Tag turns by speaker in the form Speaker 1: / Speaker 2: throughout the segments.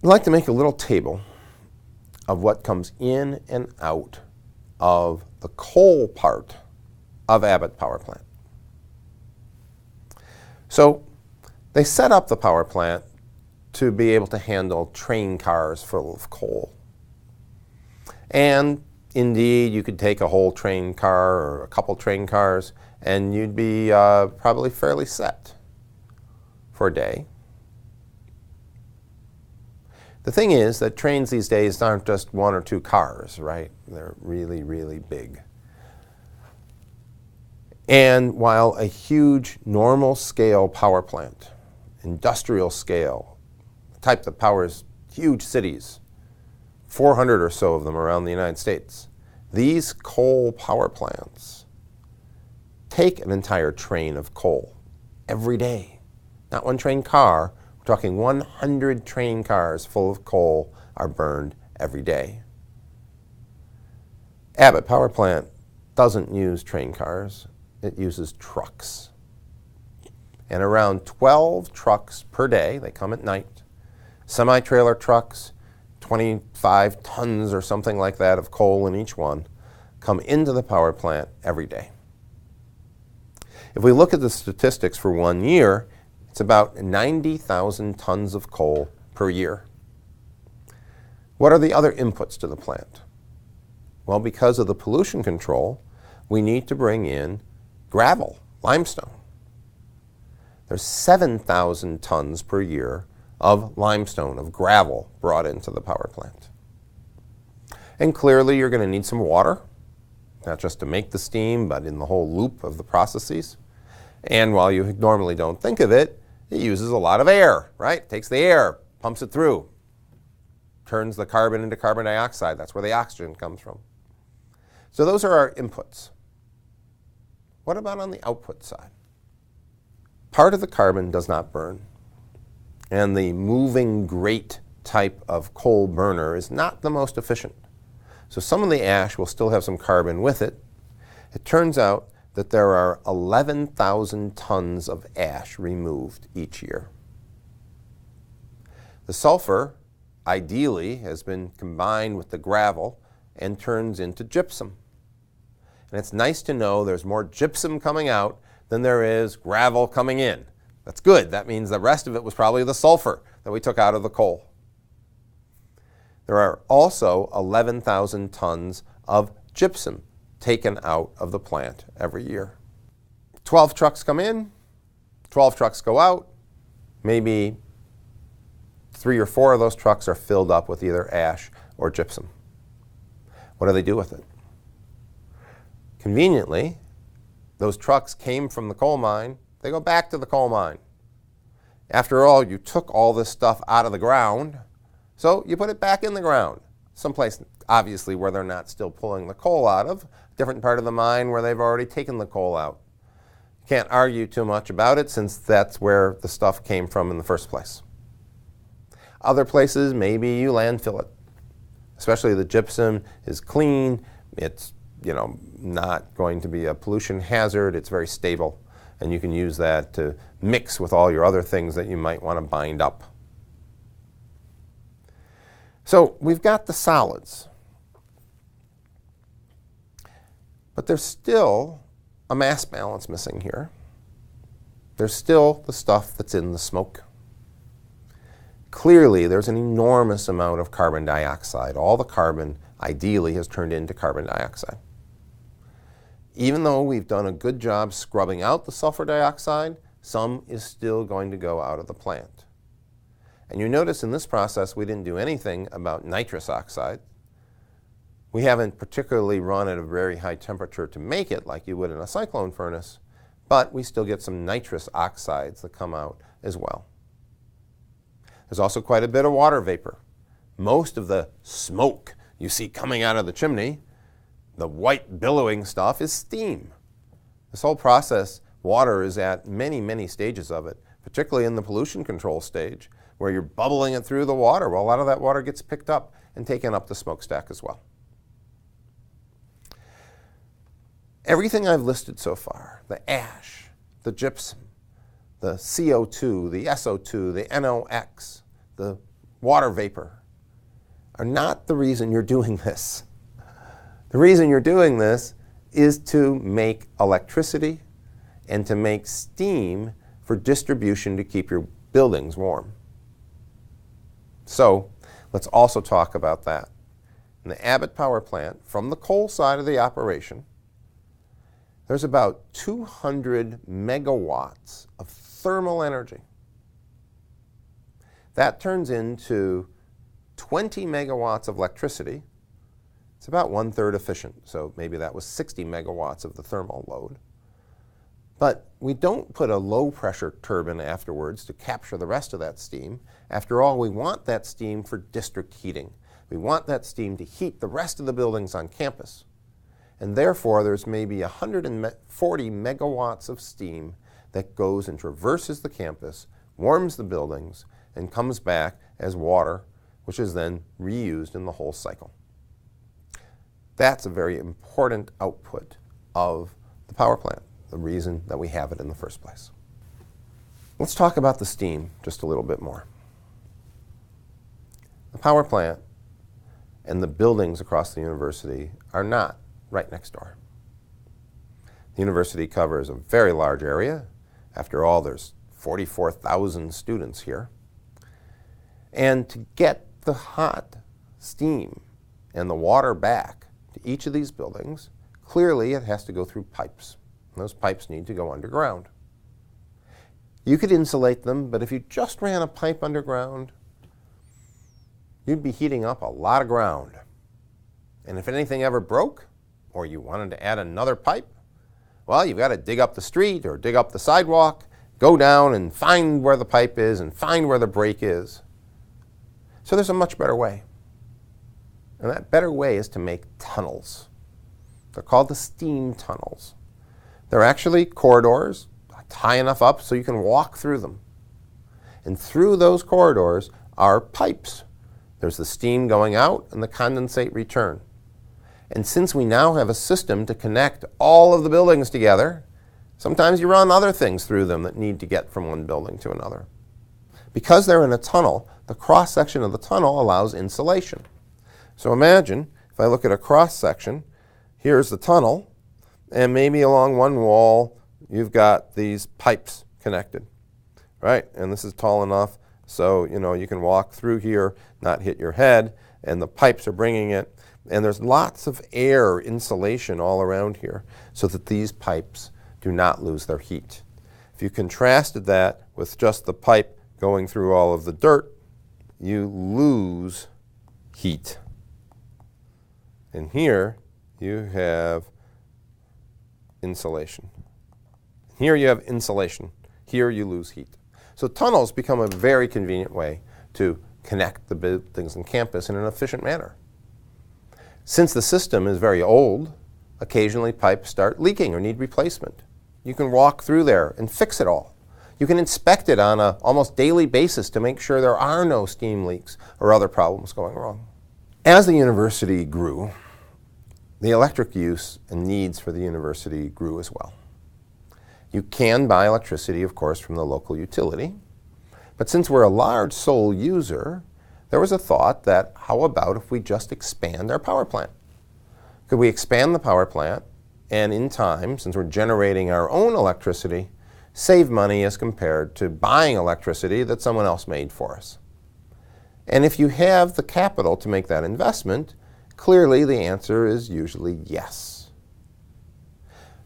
Speaker 1: I'd like to make a little table of what comes in and out of the coal part of Abbott power plant. So they set up the power plant to be able to handle train cars full of coal. And indeed, you could take a whole train car or a couple train cars and you'd be probably fairly set for a day. The thing is that trains these days aren't just one or two cars, right? They're really, really big. And while a huge normal scale power plant, industrial scale, the type that powers huge cities, 400 or so of them around the United States, these coal power plants take an entire train of coal every day. Not one train car, we're talking 100 train cars full of coal are burned every day. Abbott power plant doesn't use train cars, it uses trucks. And around 12 trucks per day, they come at night, semi-trailer trucks, 25 tons or something like that of coal in each one, come into the power plant every day. If we look at the statistics for 1 year, it's about 90,000 tons of coal per year. What are the other inputs to the plant? Well, because of the pollution control, we need to bring in gravel, limestone. There's 7,000 tons per year of limestone, of gravel, brought into the power plant. And clearly you're going to need some water, not just to make the steam, but in the whole loop of the processes. And while you normally don't think of it, it uses a lot of air, right? It takes the air, pumps it through, turns the carbon into carbon dioxide. That's where the oxygen comes from. So those are our inputs. What about on the output side? Part of the carbon does not burn. And the moving grate type of coal burner is not the most efficient. So some of the ash will still have some carbon with it. It turns out that there are 11,000 tons of ash removed each year. The sulfur, ideally, has been combined with the gravel and turns into gypsum. And it's nice to know there's more gypsum coming out than there is gravel coming in. That's good. That means the rest of it was probably the sulfur that we took out of the coal. There are also 11,000 tons of gypsum taken out of the plant every year. 12 trucks come in, 12 trucks go out. Maybe 3 or 4 of those trucks are filled up with either ash or gypsum. What do they do with it? Conveniently, those trucks came from the coal mine. They go back to the coal mine. After all, you took all this stuff out of the ground, so you put it back in the ground. Someplace, obviously, where they're not still pulling the coal out of, a different part of the mine where they've already taken the coal out. You can't argue too much about it since that's where the stuff came from in the first place. Other places, maybe you landfill it. Especially the gypsum is clean. It's not going to be a pollution hazard. It's very stable. And you can use that to mix with all your other things that you might want to bind up. So we've got the solids. But there's still a mass balance missing here. There's still the stuff that's in the smoke. Clearly, there's an enormous amount of carbon dioxide. All the carbon, ideally, has turned into carbon dioxide. Even though we've done a good job scrubbing out the sulfur dioxide, some is still going to go out of the plant. And you notice in this process we didn't do anything about nitrous oxide. We haven't particularly run at a very high temperature to make it like you would in a cyclone furnace, but we still get some nitrous oxides that come out as well. There's also quite a bit of water vapor. Most of the smoke you see coming out of the chimney, the white billowing stuff, is steam. This whole process, water is at many, many stages of it, particularly in the pollution control stage, where you're bubbling it through the water. Well, a lot of that water gets picked up and taken up the smokestack as well. Everything I've listed so far, the ash, the gypsum, the CO2, the SO2, the NOx, the water vapor, are not the reason you're doing this. The reason you're doing this is to make electricity and to make steam for distribution to keep your buildings warm. So let's also talk about that. In the Abbott power plant, from the coal side of the operation, there's about 200 megawatts of thermal energy. That turns into 20 megawatts of electricity. It's about 1/3 efficient, so maybe that was 60 megawatts of the thermal load. But we don't put a low-pressure turbine afterwards to capture the rest of that steam. After all, we want that steam for district heating. We want that steam to heat the rest of the buildings on campus. And therefore, there's maybe 140 megawatts of steam that goes and traverses the campus, warms the buildings, and comes back as water, which is then reused in the whole cycle. That's a very important output of the power plant, the reason that we have it in the first place. Let's talk about the steam just a little bit more. The power plant and the buildings across the university are not right next door. The university covers a very large area. After all, there's 44,000 students here. And to get the hot steam and the water back to each of these buildings, clearly it has to go through pipes. And those pipes need to go underground. You could insulate them, but if you just ran a pipe underground, you'd be heating up a lot of ground. And if anything ever broke, or you wanted to add another pipe, well, you've got to dig up the street or dig up the sidewalk, go down and find where the pipe is and find where the break is. So there's a much better way. And that better way is to make tunnels. They're called the steam tunnels. They're actually corridors high enough up so you can walk through them. And through those corridors are pipes. There's the steam going out and the condensate return. And since we now have a system to connect all of the buildings together, sometimes you run other things through them that need to get from one building to another. Because they're in a tunnel, the cross-section of the tunnel allows insulation. So imagine, if I look at a cross-section, here's the tunnel, and maybe along one wall you've got these pipes connected, right? And this is tall enough so you can walk through here, not hit your head, and the pipes are bringing it. And there's lots of air insulation all around here so that these pipes do not lose their heat. If you contrasted that with just the pipe going through all of the dirt, you lose heat. And here you have insulation. Here you have insulation. Here you lose heat. So tunnels become a very convenient way to connect the buildings on campus in an efficient manner. Since the system is very old, occasionally pipes start leaking or need replacement. You can walk through there and fix it all. You can inspect it on an almost daily basis to make sure there are no steam leaks or other problems going wrong. As the university grew, the electric use and needs for the university grew as well. You can buy electricity, of course, from the local utility, but since we're a large sole user, there was a thought that how about if we just expand our power plant? Could we expand the power plant and in time, since we're generating our own electricity, save money as compared to buying electricity that someone else made for us? And if you have the capital to make that investment, clearly the answer is usually yes.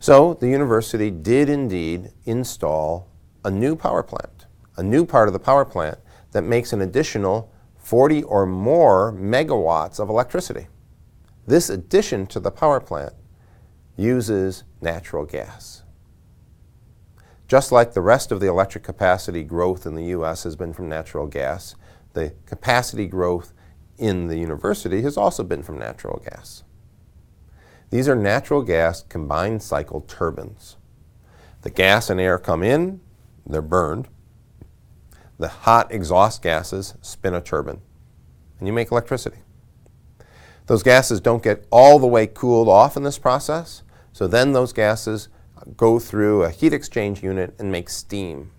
Speaker 1: So the university did indeed install a new power plant, a new part of the power plant that makes an additional 40 or more megawatts of electricity. This addition to the power plant uses natural gas. Just like the rest of the electric capacity growth in the U.S. has been from natural gas, the capacity growth in the university has also been from natural gas. These are natural gas combined cycle turbines. The gas and air come in, they're burned. The hot exhaust gases spin a turbine, and you make electricity. Those gases don't get all the way cooled off in this process, so then those gases go through a heat exchange unit and make steam.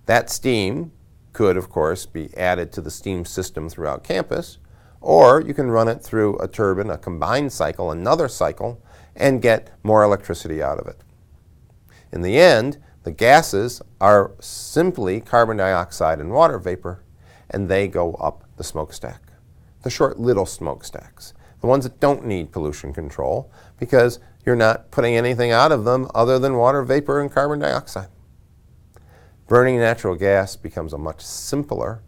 Speaker 1: That steam could, of course, be added to the steam system throughout campus, or you can run it through a turbine, a combined cycle, another cycle, and get more electricity out of it. In the end, the gases are simply carbon dioxide and water vapor, and they go up the smokestack. The short little smokestacks, the ones that don't need pollution control because you're not putting anything out of them other than water vapor and carbon dioxide. Burning natural gas becomes a much simpler,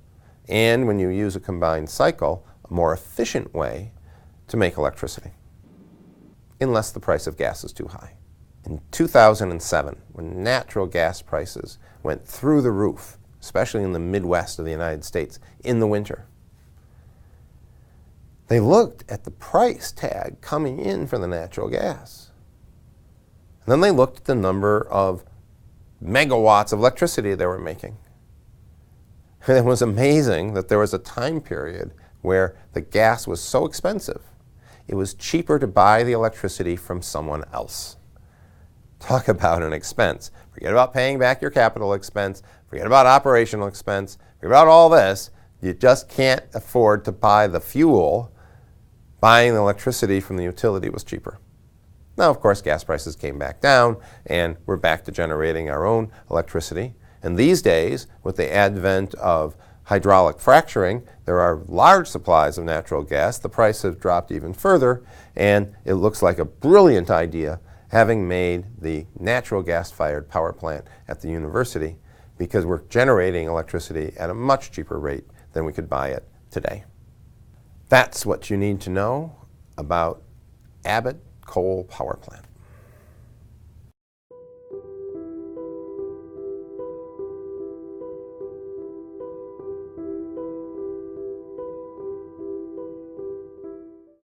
Speaker 1: and when you use a combined cycle, a more efficient way to make electricity, unless the price of gas is too high. In 2007, when natural gas prices went through the roof, especially in the Midwest of the United States in the winter, they looked at the price tag coming in for the natural gas. And then they looked at the number of megawatts of electricity they were making. And it was amazing that there was a time period where the gas was so expensive, it was cheaper to buy the electricity from someone else. Talk about an expense. Forget about paying back your capital expense. Forget about operational expense. Forget about all this. You just can't afford to buy the fuel. Buying the electricity from the utility was cheaper. Now, of course, gas prices came back down, and we're back to generating our own electricity. And these days, with the advent of hydraulic fracturing, there are large supplies of natural gas. The price has dropped even further, and it looks like a brilliant idea having made the natural gas-fired power plant at the university, because we're generating electricity at a much cheaper rate than we could buy it today. That's what you need to know about Abbott coal power plant.